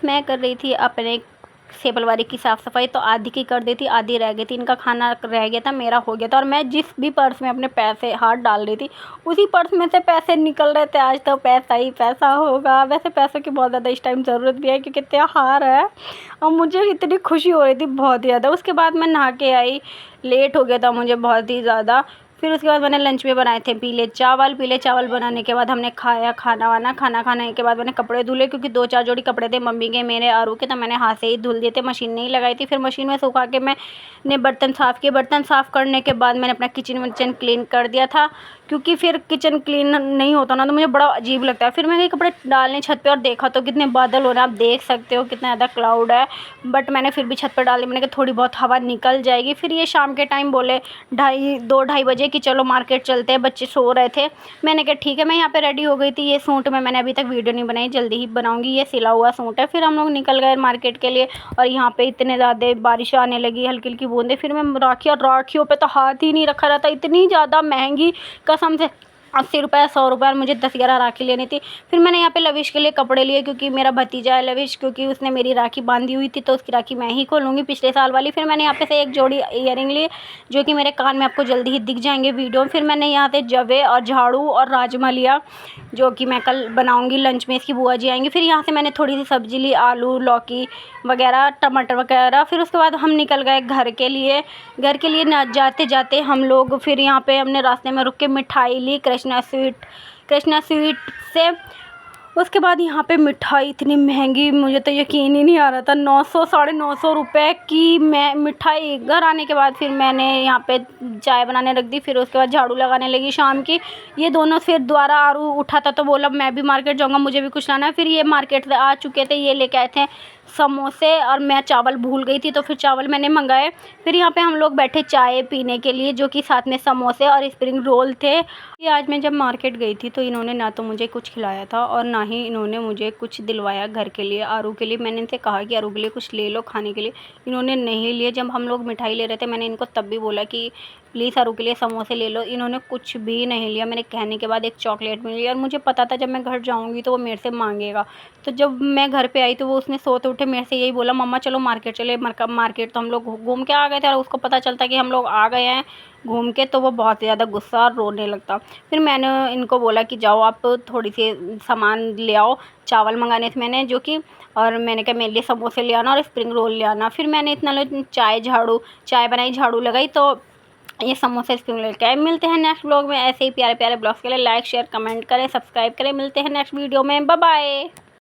मैं कर रही थी अपने सेबलवारी की साफ़ सफाई, तो आधी की कर दी थी, आधी रह गई थी। इनका खाना रह गया था, मेरा हो गया था। और मैं जिस भी पर्स में अपने पैसे हाथ डाल रही थी, उसी पर्स में से पैसे निकल रहे थे। आज तो पैसा ही पैसा होगा। वैसे पैसों की बहुत ज़्यादा इस टाइम ज़रूरत भी है, क्योंकि त्योहार है और मुझे इतनी खुशी हो रही थी बहुत ही ज़्यादा। उसके बाद मैं नहा के आई, लेट हो गया था मुझे बहुत ही ज़्यादा। फिर उसके बाद मैंने लंच में बनाए थे पीले चावल बनाने के बाद हमने खाया खाना खाने के बाद मैंने कपड़े धुले, क्योंकि 2-4 जोड़ी कपड़े थे मम्मी के, मेरे, आरू के, तो मैंने हाथ से ही धुल दिए थे, मशीन नहीं लगाई थी। फिर मशीन में सुखा के मैंने बर्तन साफ़ किए। बर्तन साफ़ करने के बाद मैंने अपना किचन क्लीन कर दिया था, क्योंकि फिर किचन क्लीन नहीं होता ना तो मुझे बड़ा अजीब लगता है। फिर मैं गई कपड़े डालने छत पे और देखा तो कितने बादल हो रहे हैं, आप देख सकते हो कितना ज़्यादा क्लाउड है। बट मैंने फिर भी छत पर डाल दी, मैंने कहा थोड़ी बहुत हवा निकल जाएगी। फिर ये शाम के टाइम बोले 2-2:30 बजे कि चलो मार्केट चलते हैं, बच्चे सो रहे थे। मैंने कहा ठीक है। मैं यहाँ पे रेडी हो गई थी। ये सूट में मैंने अभी तक वीडियो नहीं बनाई, जल्दी ही बनाऊंगी। ये सिला हुआ सूट है। फिर हम लोग निकल गए मार्केट के लिए और यहाँ पे इतने ज़्यादा बारिश आने लगी, हल्की हल्की बूंदें। फिर मैं राखियों पे तो हाथ ही नहीं रखा रहता, इतनी ज़्यादा महंगी, कसम से 80 रुपये 100 रुपये, और मुझे 10-11 राखी लेनी थी। फिर मैंने यहाँ पे लविश के लिए कपड़े लिए, क्योंकि मेरा भतीजा है लविश, क्योंकि उसने मेरी राखी बांधी हुई थी तो उसकी राखी मैं ही खोलूँगी पिछले साल वाली। फिर मैंने यहाँ पे से एक जोड़ी ईयरिंग लिए, जो कि मेरे कान में आपको जल्दी ही दिख जाएंगे वीडियो में। फिर मैंने यहाँ से जवे और झाड़ू और राजमा लिया, जो कि मैं कल बनाऊँगी लंच में, इसकी बुआ जी आएंगी। फिर यहाँ से मैंने थोड़ी सी सब्ज़ी ली, आलू, लौकी वगैरह, टमाटर वगैरह। फिर उसके बाद हम निकल गए घर के लिए। न जाते जाते हम लोग फिर यहाँ पे हमने रास्ते में रुक के मिठाई ली, कृष्णा स्वीट से। उसके बाद यहाँ पे मिठाई इतनी महंगी, मुझे तो यकीन ही नहीं आ रहा था, 900 950 रुपये की मैं मिठाई। घर आने के बाद फिर मैंने यहाँ पे चाय बनाने रख दी। फिर उसके बाद झाड़ू लगाने लगी शाम की। ये दोनों फिर दोबारा आरू उठा था तो बोला मैं भी मार्केट जाऊँगा, मुझे भी कुछ लाना है। फिर ये मार्केट से आ चुके थे, ये लेके आए थे समोसे, और मैं चावल भूल गई थी तो फिर चावल मैंने मंगाए। फिर यहाँ पे हम लोग बैठे चाय पीने के लिए, जो कि साथ में समोसे और स्प्रिंग रोल थे। ये आज मैं जब मार्केट गई थी तो इन्होंने ना तो मुझे कुछ खिलाया था और ना ही इन्होंने मुझे कुछ दिलवाया घर के लिए। आरू के लिए मैंने इनसे कहा कि आरू के लिए कुछ ले लो खाने के लिए, इन्होंने नहीं लिए। जब हम लोग मिठाई ले रहे थे मैंने इनको तब भी बोला कि प्लीज़ आरू के लिए समोसे ले लो, इन्होंने कुछ भी नहीं लिया। मेरे कहने के बाद एक चॉकलेट मिली, और मुझे पता था जब मैं घर जाऊँगी तो वो मेरे से मांगेगा। तो जब मैं घर पे आई तो वो उसने सोते उठे मेरे से यही बोला, मम्मा चलो मार्केट चले। मार्केट तो हम लोग घूम के आ गए थे, और उसको पता चलता कि हम लोग आ गए हैं घूम के तो वो बहुत ज़्यादा गुस्सा और रोने लगता। फिर मैंने इनको बोला कि जाओ आप थोड़ी सी सामान ले आओ, चावल मंगाने थे मैंने, जो कि, और मैंने कहा मेरे लिए समोसे ले आना और स्प्रिंग रोल ले आना। फिर मैंने इतना चाय बनाई, झाड़ू लगाई, तो ये समोसे स्प्रिंग रोल के आए। मिलते हैं नेक्स्ट ब्लॉग में। ऐसे ही प्यारे प्यारे ब्लॉग्स के लिए लाइक शेयर कमेंट करें, सब्सक्राइब करें। मिलते हैं नेक्स्ट वीडियो में। Bye bye.